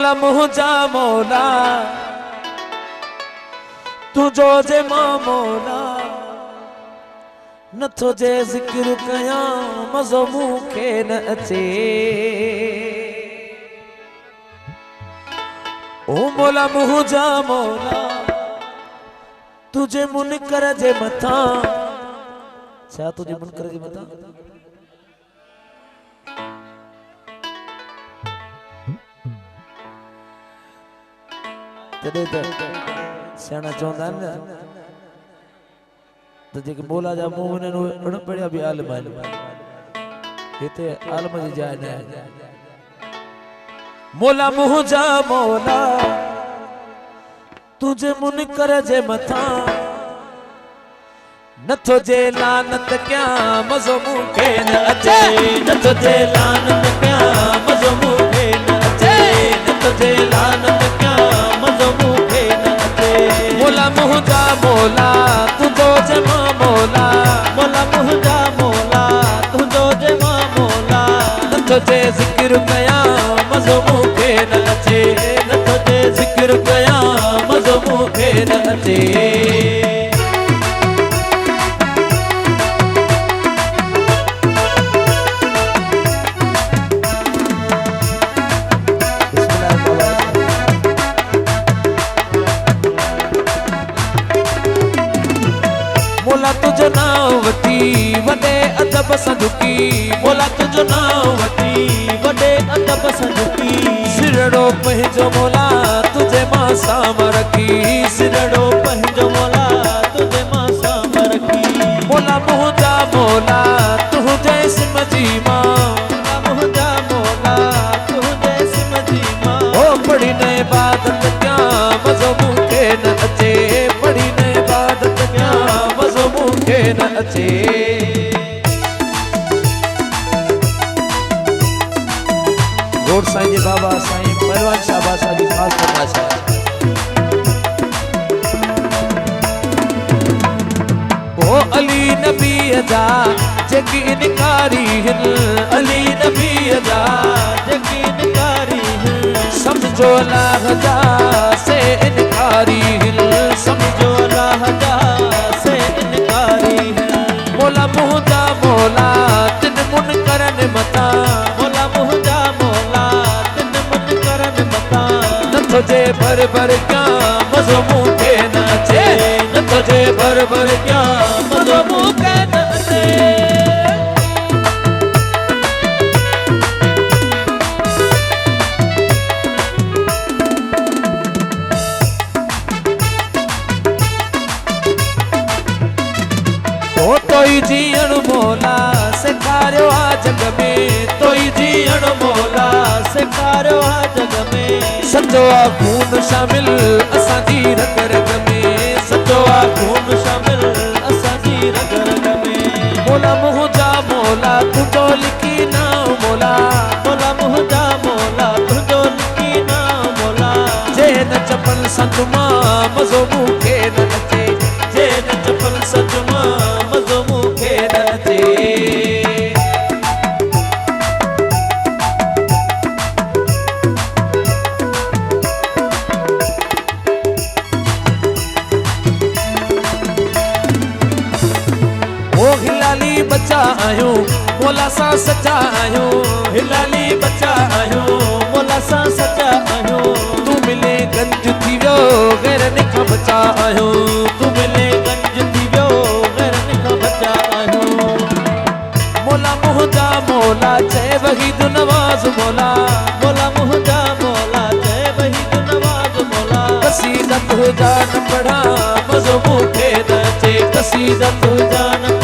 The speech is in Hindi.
मोला मुजा मोला तुझो जे मोला नथो जे जिक्र कया मज़ो मूंखे न अचे। ओ मोला मुजा मोला तुझे मुनकर जे मथा छा तुझे मुनकर जे मथा तॾहिं त सियाणा चवंदा आहिनि न त जेके मोला जा मुंहुं आहिनि उहे अणपढ़िया बि आलिम आहिनि, हिते आलिम जी जाइ न आहे। मोला मुंहिंजा मोला तुंहिंजे मुनकर जे मथां नथो जे लानत कयां मज़ो मूंखे न अचे। नथो जे लानत कयां मज़ो मूंखे न अचे। नथो जे लानत कयां मज़ो मूंखे न अचे। मोला मुंहिंजा मोला तुंहिंजो जे मां मोला। मोला मुंहिंजा मोला तुंहिंजो जे मां मोला नथो जे ज़िक्र कयां मज़ो मूंखे न अचे। नथो जे ज़िक्र कयां मज़ो मूंखे न अचे। मोला तुझो नाम वठी वॾे अदब सां झुकी। मोला तुझो नाम वठी वॾे अदब सां झुकी। सिरड़ो पंहिंजो मोला तुझे मां साम रखी। सिरड़ो पंहिंजो मोला तुझे मां साम रखी। मोला मुंहिंजा मोला तुंहिंजे सिम जी मां। मोला मुंहिंजा मोला तुंहिंजे सिम जी मां। ओ पढ़ी न इबादत कयां मज़ो मूंखे न अचे। पढ़ी न इबादत कयां मज़ो मूंखे न अचे। गोड़ साईं जे बाबा साईं पहलवान शाह जी ख़ास फरमाइश है। ओ अली नबी जा जेकी इनकारी हिन। अली नबी जा जेकी इनकारी हिन। समझो अल्लाह जा से इनकारी हिन। समझो अल्लाह जा से इनकारी हिन। मोला मुंहिंजा मोला तिन मुनकरन मथा। मोला मुंहिंजा मोला तिन मुनकरन मथा नथो जे भर भर कयां मज़ो मूंखे न अचे। नथो जे भर भर कयां मज़ो मूंखे न अचे। तोई जीअण मोला सेखारियो आ जग में। तोई जीअण मोला सेखारियो आ जग में। सचो आ खून शामिल असांजी रग रग में। सचो आ खून शामिल असांजी रग रग में। मोला मुंहिंजा मोला तुंहिंजो लिखी नाम मोला। मोला मुंहिंजा मोला तुंहिंजो लिखी नाम मोला। जे न चपल संत मां मज़ो मूंखे न अचे। जे न चपल संत मां मज़ो मूंखे न अचे। ओ हिलाली बच्चा आहियूं मोला सां सच्चा आहियूं। हिलाली बच्चा आहियूं मोला सां सच्चा आहियूं। तू मिले गंज थी वियो गैरन खां बचा आहियूं। तू मिले गंज थी वियो गैरन खां बचा आहियूं। मोला मुंहिंजा मोला चए वहीद नवाज़ मोला। मोला मुंहिंजा मोला चए वहीद नवाज़ मोला। कसीदा तुंहिंजा न पढ़ा मज़ो मूंखे न अचे। कसीदा तुंहिंजा न